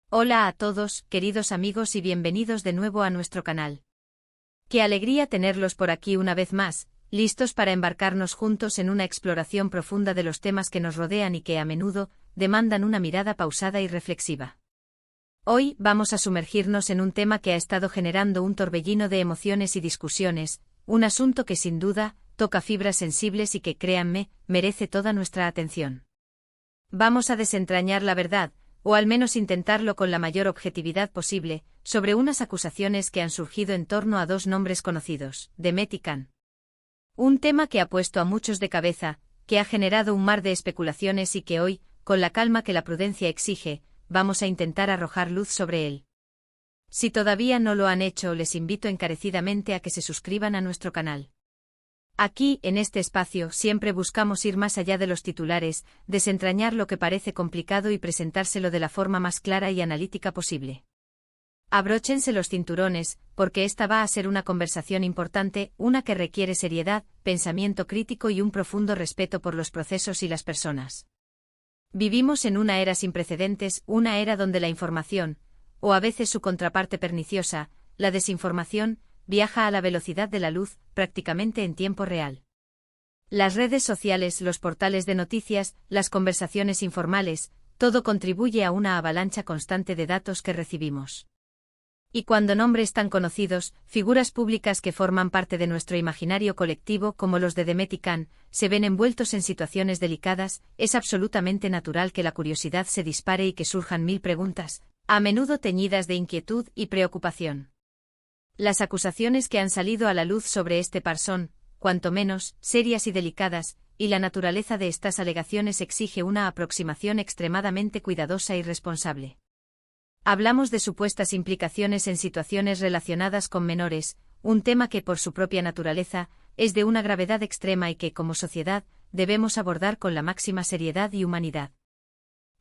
Hola a todos, queridos amigos, y bienvenidos de nuevo a nuestro canal. Qué alegría tenerlos por aquí una vez más, listos para embarcarnos juntos en una exploración profunda de los temas que nos rodean y que a menudo demandan una mirada pausada y reflexiva. Hoy vamos a sumergirnos en un tema que ha estado generando un torbellino de emociones y discusiones, un asunto que sin duda toca fibras sensibles y que, créanme, merece toda nuestra atención. Vamos a desentrañar la verdad, o al menos intentarlo con la mayor objetividad posible, sobre unas acusaciones que han surgido en torno a dos nombres conocidos, Demet y Can. Un tema que ha puesto a muchos de cabeza, que ha generado un mar de especulaciones y que hoy, con la calma que la prudencia exige, vamos a intentar arrojar luz sobre él. Si todavía no lo han hecho, les invito encarecidamente a que se suscriban a nuestro canal. Aquí, en este espacio, siempre buscamos ir más allá de los titulares, desentrañar lo que parece complicado y presentárselo de la forma más clara y analítica posible. Abróchense los cinturones, porque esta va a ser una conversación importante, una que requiere seriedad, pensamiento crítico y un profundo respeto por los procesos y las personas. Vivimos en una era sin precedentes, una era donde la información, o a veces su contraparte perniciosa, la desinformación, viaja a la velocidad de la luz, prácticamente en tiempo real. Las redes sociales, los portales de noticias, las conversaciones informales, todo contribuye a una avalancha constante de datos que recibimos. Y cuando nombres tan conocidos, figuras públicas que forman parte de nuestro imaginario colectivo como los de Demet y Can, se ven envueltos en situaciones delicadas, es absolutamente natural que la curiosidad se dispare y que surjan mil preguntas, a menudo teñidas de inquietud y preocupación. Las acusaciones que han salido a la luz sobre este par son, cuanto menos, serias y delicadas, y la naturaleza de estas alegaciones exige una aproximación extremadamente cuidadosa y responsable. Hablamos de supuestas implicaciones en situaciones relacionadas con menores, un tema que por su propia naturaleza, es de una gravedad extrema y que, como sociedad, debemos abordar con la máxima seriedad y humanidad.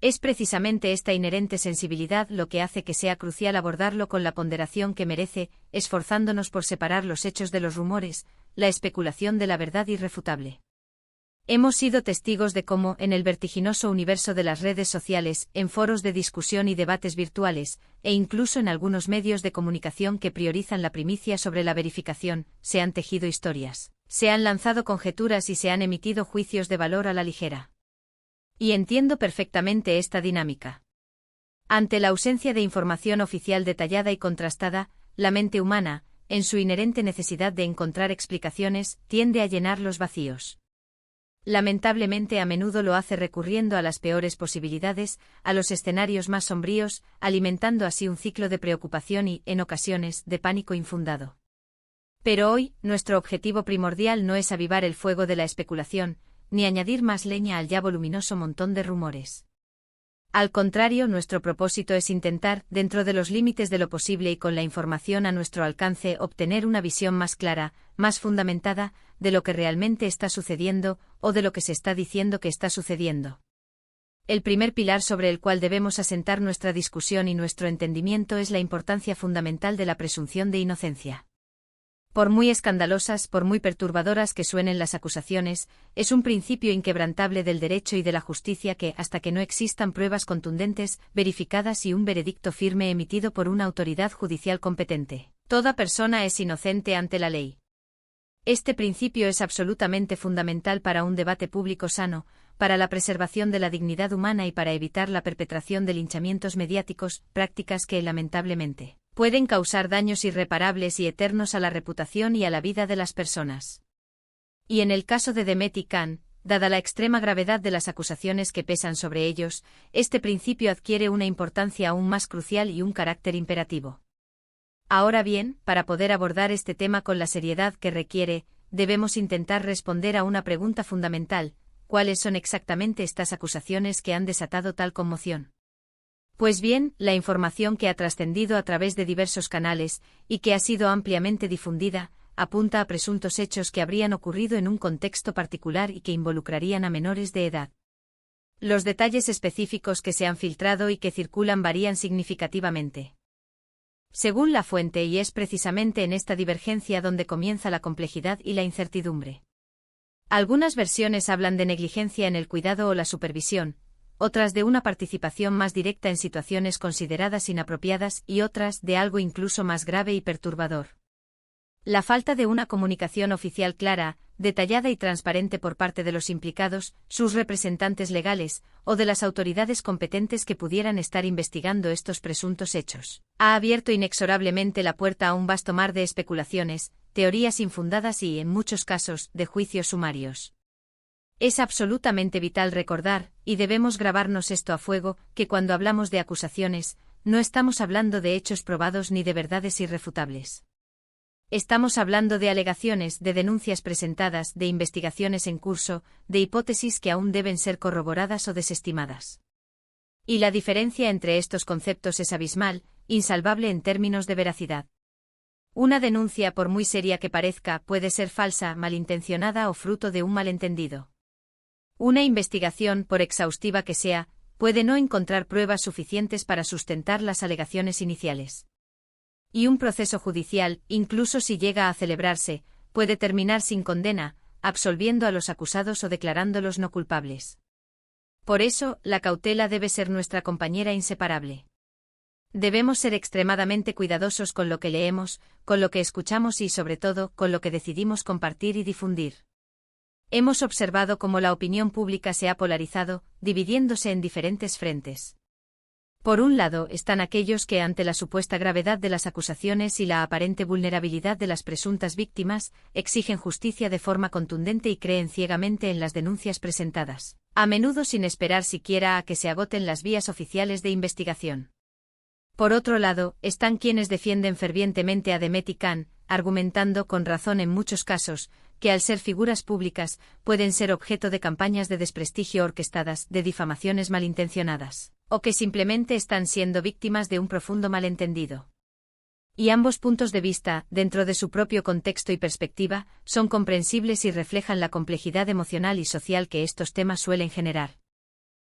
Es precisamente esta inherente sensibilidad lo que hace que sea crucial abordarlo con la ponderación que merece, esforzándonos por separar los hechos de los rumores, la especulación de la verdad irrefutable. Hemos sido testigos de cómo, en el vertiginoso universo de las redes sociales, en foros de discusión y debates virtuales, e incluso en algunos medios de comunicación que priorizan la primicia sobre la verificación, se han tejido historias, se han lanzado conjeturas y se han emitido juicios de valor a la ligera. Y entiendo perfectamente esta dinámica. Ante la ausencia de información oficial detallada y contrastada, la mente humana, en su inherente necesidad de encontrar explicaciones, tiende a llenar los vacíos. Lamentablemente a menudo lo hace recurriendo a las peores posibilidades, a los escenarios más sombríos, alimentando así un ciclo de preocupación y, en ocasiones, de pánico infundado. Pero hoy, nuestro objetivo primordial no es avivar el fuego de la especulación, ni añadir más leña al ya voluminoso montón de rumores. Al contrario, nuestro propósito es intentar, dentro de los límites de lo posible y con la información a nuestro alcance, obtener una visión más clara, más fundamentada, de lo que realmente está sucediendo, o de lo que se está diciendo que está sucediendo. El primer pilar sobre el cual debemos asentar nuestra discusión y nuestro entendimiento es la importancia fundamental de la presunción de inocencia. Por muy escandalosas, por muy perturbadoras que suenen las acusaciones, es un principio inquebrantable del derecho y de la justicia que, hasta que no existan pruebas contundentes, verificadas y un veredicto firme emitido por una autoridad judicial competente, toda persona es inocente ante la ley. Este principio es absolutamente fundamental para un debate público sano, para la preservación de la dignidad humana y para evitar la perpetración de linchamientos mediáticos, prácticas que, lamentablemente, pueden causar daños irreparables y eternos a la reputación y a la vida de las personas. Y en el caso de Demet y Can, dada la extrema gravedad de las acusaciones que pesan sobre ellos, este principio adquiere una importancia aún más crucial y un carácter imperativo. Ahora bien, para poder abordar este tema con la seriedad que requiere, debemos intentar responder a una pregunta fundamental: ¿cuáles son exactamente estas acusaciones que han desatado tal conmoción? Pues bien, la información que ha trascendido a través de diversos canales, y que ha sido ampliamente difundida, apunta a presuntos hechos que habrían ocurrido en un contexto particular y que involucrarían a menores de edad. Los detalles específicos que se han filtrado y que circulan varían significativamente según la fuente, y es precisamente en esta divergencia donde comienza la complejidad y la incertidumbre. Algunas versiones hablan de negligencia en el cuidado o la supervisión, otras de una participación más directa en situaciones consideradas inapropiadas y otras de algo incluso más grave y perturbador. La falta de una comunicación oficial clara, detallada y transparente por parte de los implicados, sus representantes legales, o de las autoridades competentes que pudieran estar investigando estos presuntos hechos, ha abierto inexorablemente la puerta a un vasto mar de especulaciones, teorías infundadas y, en muchos casos, de juicios sumarios. Es absolutamente vital recordar, y debemos grabarnos esto a fuego, que cuando hablamos de acusaciones, no estamos hablando de hechos probados ni de verdades irrefutables. Estamos hablando de alegaciones, de denuncias presentadas, de investigaciones en curso, de hipótesis que aún deben ser corroboradas o desestimadas. Y la diferencia entre estos conceptos es abismal, insalvable en términos de veracidad. Una denuncia, por muy seria que parezca, puede ser falsa, malintencionada o fruto de un malentendido. Una investigación, por exhaustiva que sea, puede no encontrar pruebas suficientes para sustentar las alegaciones iniciales. Y un proceso judicial, incluso si llega a celebrarse, puede terminar sin condena, absolviendo a los acusados o declarándolos no culpables. Por eso, la cautela debe ser nuestra compañera inseparable. Debemos ser extremadamente cuidadosos con lo que leemos, con lo que escuchamos y, sobre todo, con lo que decidimos compartir y difundir. Hemos observado cómo la opinión pública se ha polarizado, dividiéndose en diferentes frentes. Por un lado están aquellos que, ante la supuesta gravedad de las acusaciones y la aparente vulnerabilidad de las presuntas víctimas, exigen justicia de forma contundente y creen ciegamente en las denuncias presentadas, a menudo sin esperar siquiera a que se agoten las vías oficiales de investigación. Por otro lado, están quienes defienden fervientemente a Demet y Can, argumentando con razón en muchos casos, que al ser figuras públicas, pueden ser objeto de campañas de desprestigio orquestadas, de difamaciones malintencionadas, o que simplemente están siendo víctimas de un profundo malentendido. Y ambos puntos de vista, dentro de su propio contexto y perspectiva, son comprensibles y reflejan la complejidad emocional y social que estos temas suelen generar.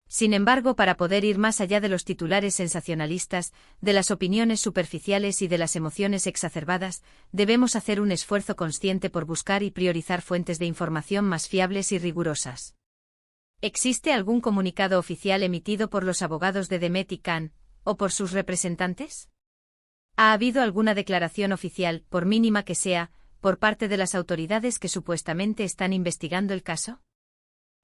Sin embargo, para poder ir más allá de los titulares sensacionalistas, de las opiniones superficiales y de las emociones exacerbadas, debemos hacer un esfuerzo consciente por buscar y priorizar fuentes de información más fiables y rigurosas. ¿Existe algún comunicado oficial emitido por los abogados de Demet y Can, o por sus representantes? ¿Ha habido alguna declaración oficial, por mínima que sea, por parte de las autoridades que supuestamente están investigando el caso?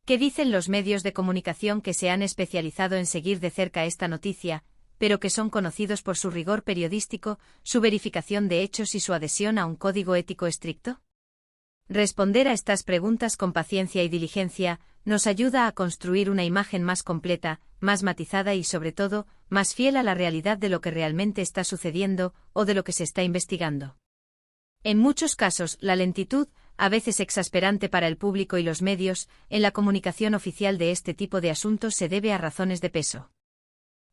¿Qué dicen los medios de comunicación que se han especializado en seguir de cerca esta noticia, pero que son conocidos por su rigor periodístico, su verificación de hechos y su adhesión a un código ético estricto? Responder a estas preguntas con paciencia y diligencia nos ayuda a construir una imagen más completa, más matizada y, sobre todo, más fiel a la realidad de lo que realmente está sucediendo o de lo que se está investigando. En muchos casos, la lentitud, a veces exasperante para el público y los medios, en la comunicación oficial de este tipo de asuntos se debe a razones de peso.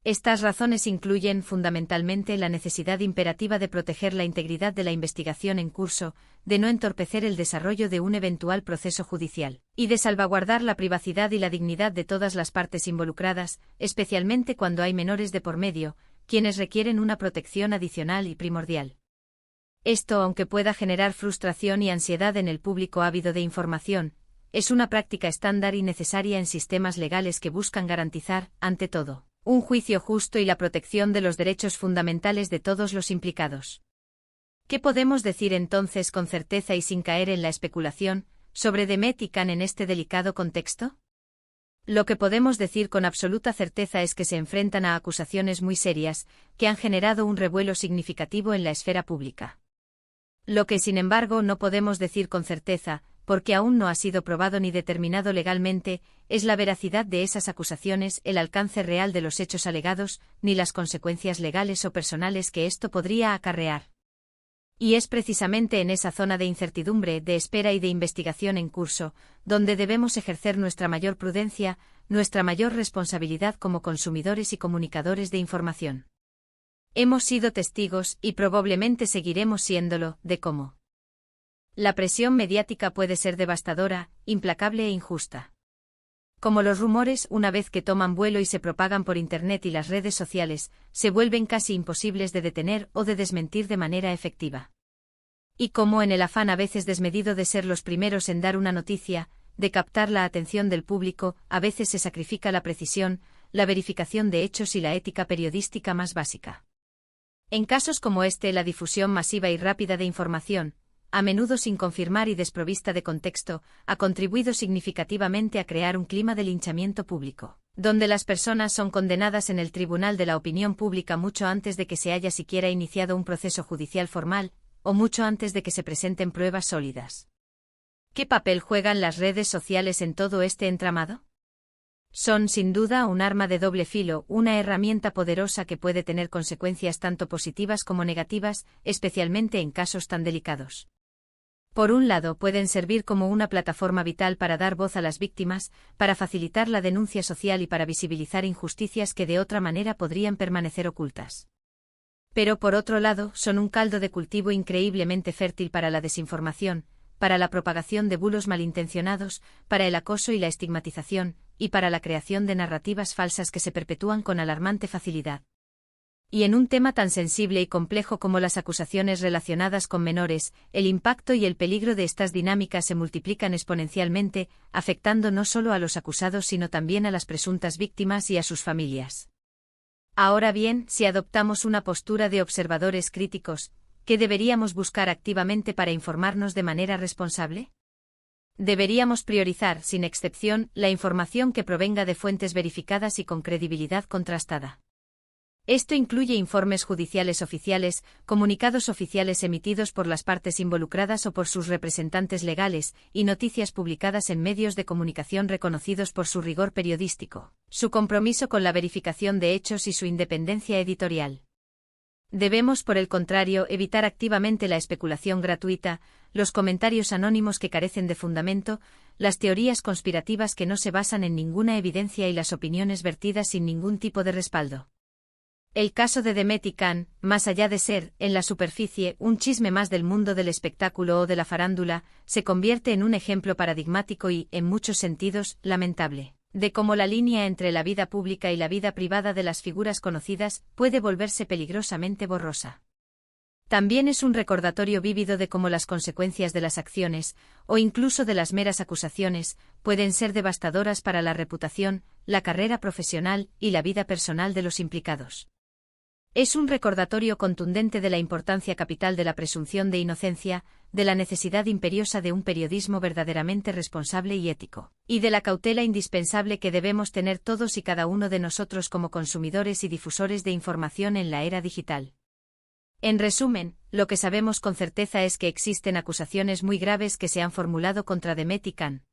Estas razones incluyen fundamentalmente la necesidad imperativa de proteger la integridad de la investigación en curso, de no entorpecer el desarrollo de un eventual proceso judicial, y de salvaguardar la privacidad y la dignidad de todas las partes involucradas, especialmente cuando hay menores de por medio, quienes requieren una protección adicional y primordial. Esto, aunque pueda generar frustración y ansiedad en el público ávido de información, es una práctica estándar y necesaria en sistemas legales que buscan garantizar, ante todo, un juicio justo y la protección de los derechos fundamentales de todos los implicados. ¿Qué podemos decir entonces con certeza y sin caer en la especulación, sobre Demet y Can en este delicado contexto? Lo que podemos decir con absoluta certeza es que se enfrentan a acusaciones muy serias, que han generado un revuelo significativo en la esfera pública. Lo que, sin embargo, no podemos decir con certeza, porque aún no ha sido probado ni determinado legalmente, es la veracidad de esas acusaciones, el alcance real de los hechos alegados, ni las consecuencias legales o personales que esto podría acarrear. Y es precisamente en esa zona de incertidumbre, de espera y de investigación en curso, donde debemos ejercer nuestra mayor prudencia, nuestra mayor responsabilidad como consumidores y comunicadores de información. Hemos sido testigos, y probablemente seguiremos siéndolo, de cómo la presión mediática puede ser devastadora, implacable e injusta. Como los rumores, una vez que toman vuelo y se propagan por Internet y las redes sociales, se vuelven casi imposibles de detener o de desmentir de manera efectiva. Y como en el afán a veces desmedido de ser los primeros en dar una noticia, de captar la atención del público, a veces se sacrifica la precisión, la verificación de hechos y la ética periodística más básica. En casos como este, la difusión masiva y rápida de información, a menudo sin confirmar y desprovista de contexto, ha contribuido significativamente a crear un clima de linchamiento público, donde las personas son condenadas en el tribunal de la opinión pública mucho antes de que se haya siquiera iniciado un proceso judicial formal, o mucho antes de que se presenten pruebas sólidas. ¿Qué papel juegan las redes sociales en todo este entramado? Son, sin duda, un arma de doble filo, una herramienta poderosa que puede tener consecuencias tanto positivas como negativas, especialmente en casos tan delicados. Por un lado, pueden servir como una plataforma vital para dar voz a las víctimas, para facilitar la denuncia social y para visibilizar injusticias que de otra manera podrían permanecer ocultas. Pero por otro lado, son un caldo de cultivo increíblemente fértil para la desinformación, para la propagación de bulos malintencionados, para el acoso y la estigmatización, y para la creación de narrativas falsas que se perpetúan con alarmante facilidad. Y en un tema tan sensible y complejo como las acusaciones relacionadas con menores, el impacto y el peligro de estas dinámicas se multiplican exponencialmente, afectando no solo a los acusados sino también a las presuntas víctimas y a sus familias. Ahora bien, si adoptamos una postura de observadores críticos, ¿qué deberíamos buscar activamente para informarnos de manera responsable? Deberíamos priorizar, sin excepción, la información que provenga de fuentes verificadas y con credibilidad contrastada. Esto incluye informes judiciales oficiales, comunicados oficiales emitidos por las partes involucradas o por sus representantes legales, y noticias publicadas en medios de comunicación reconocidos por su rigor periodístico, su compromiso con la verificación de hechos y su independencia editorial. Debemos, por el contrario, evitar activamente la especulación gratuita, los comentarios anónimos que carecen de fundamento, las teorías conspirativas que no se basan en ninguna evidencia y las opiniones vertidas sin ningún tipo de respaldo. El caso de Demet y Can, más allá de ser, en la superficie, un chisme más del mundo del espectáculo o de la farándula, se convierte en un ejemplo paradigmático y, en muchos sentidos, lamentable, de cómo la línea entre la vida pública y la vida privada de las figuras conocidas puede volverse peligrosamente borrosa. También es un recordatorio vívido de cómo las consecuencias de las acciones, o incluso de las meras acusaciones, pueden ser devastadoras para la reputación, la carrera profesional y la vida personal de los implicados. Es un recordatorio contundente de la importancia capital de la presunción de inocencia, de la necesidad imperiosa de un periodismo verdaderamente responsable y ético, y de la cautela indispensable que debemos tener todos y cada uno de nosotros como consumidores y difusores de información en la era digital. En resumen, lo que sabemos con certeza es que existen acusaciones muy graves que se han formulado contra Demet y Can.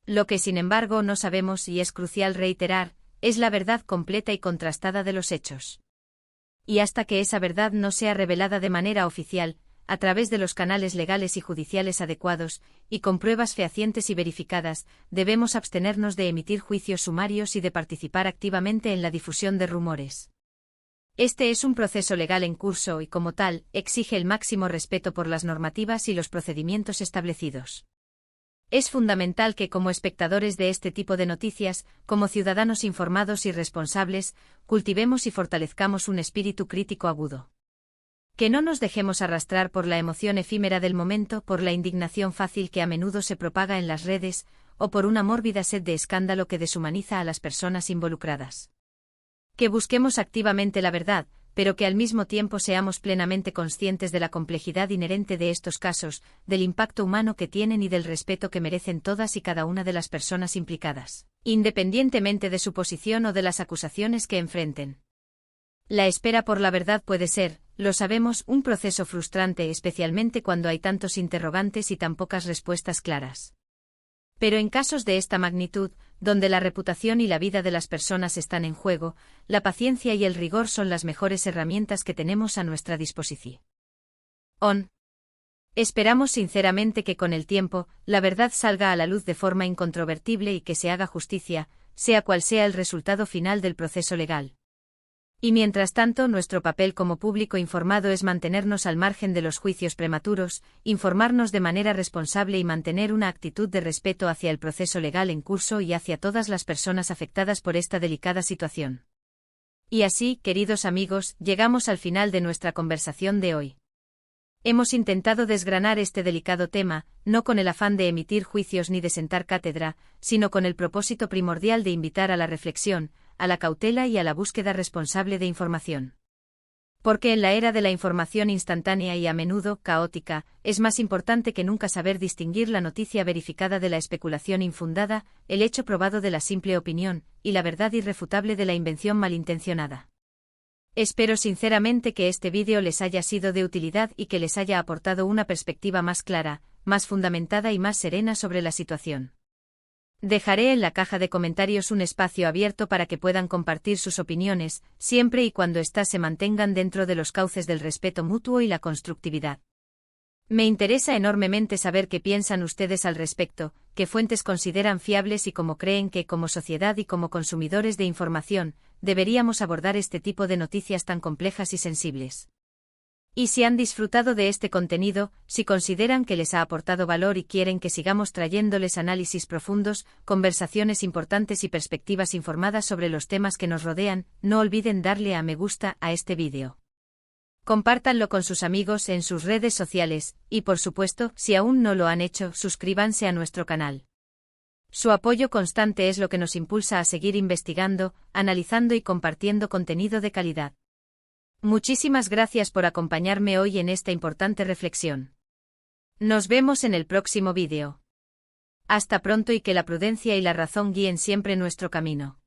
Lo que sin embargo no sabemos, y es crucial reiterar, es la verdad completa y contrastada de los hechos. Y hasta que esa verdad no sea revelada de manera oficial, a través de los canales legales y judiciales adecuados, y con pruebas fehacientes y verificadas, debemos abstenernos de emitir juicios sumarios y de participar activamente en la difusión de rumores. Este es un proceso legal en curso y, como tal, exige el máximo respeto por las normativas y los procedimientos establecidos. Es fundamental que, como espectadores de este tipo de noticias, como ciudadanos informados y responsables, cultivemos y fortalezcamos un espíritu crítico agudo. Que no nos dejemos arrastrar por la emoción efímera del momento, por la indignación fácil que a menudo se propaga en las redes, o por una mórbida sed de escándalo que deshumaniza a las personas involucradas. Que busquemos activamente la verdad, pero que al mismo tiempo seamos plenamente conscientes de la complejidad inherente de estos casos, del impacto humano que tienen y del respeto que merecen todas y cada una de las personas implicadas, independientemente de su posición o de las acusaciones que enfrenten. La espera por la verdad puede ser, lo sabemos, un proceso frustrante, especialmente cuando hay tantos interrogantes y tan pocas respuestas claras. Pero en casos de esta magnitud, donde la reputación y la vida de las personas están en juego, la paciencia y el rigor son las mejores herramientas que tenemos a nuestra disposición. Esperamos sinceramente que con el tiempo, la verdad salga a la luz de forma incontrovertible y que se haga justicia, sea cual sea el resultado final del proceso legal. Y mientras tanto, nuestro papel como público informado es mantenernos al margen de los juicios prematuros, informarnos de manera responsable y mantener una actitud de respeto hacia el proceso legal en curso y hacia todas las personas afectadas por esta delicada situación. Y así, queridos amigos, llegamos al final de nuestra conversación de hoy. Hemos intentado desgranar este delicado tema, no con el afán de emitir juicios ni de sentar cátedra, sino con el propósito primordial de invitar a la reflexión, a la cautela y a la búsqueda responsable de información. Porque en la era de la información instantánea y a menudo caótica, es más importante que nunca saber distinguir la noticia verificada de la especulación infundada, el hecho probado de la simple opinión, y la verdad irrefutable de la invención malintencionada. Espero sinceramente que este vídeo les haya sido de utilidad y que les haya aportado una perspectiva más clara, más fundamentada y más serena sobre la situación. Dejaré en la caja de comentarios un espacio abierto para que puedan compartir sus opiniones, siempre y cuando éstas se mantengan dentro de los cauces del respeto mutuo y la constructividad. Me interesa enormemente saber qué piensan ustedes al respecto, qué fuentes consideran fiables y cómo creen que, como sociedad y como consumidores de información, deberíamos abordar este tipo de noticias tan complejas y sensibles. Y si han disfrutado de este contenido, si consideran que les ha aportado valor y quieren que sigamos trayéndoles análisis profundos, conversaciones importantes y perspectivas informadas sobre los temas que nos rodean, no olviden darle a me gusta a este vídeo. Compártanlo con sus amigos en sus redes sociales, y por supuesto, si aún no lo han hecho, suscríbanse a nuestro canal. Su apoyo constante es lo que nos impulsa a seguir investigando, analizando y compartiendo contenido de calidad. Muchísimas gracias por acompañarme hoy en esta importante reflexión. Nos vemos en el próximo vídeo. Hasta pronto y que la prudencia y la razón guíen siempre nuestro camino.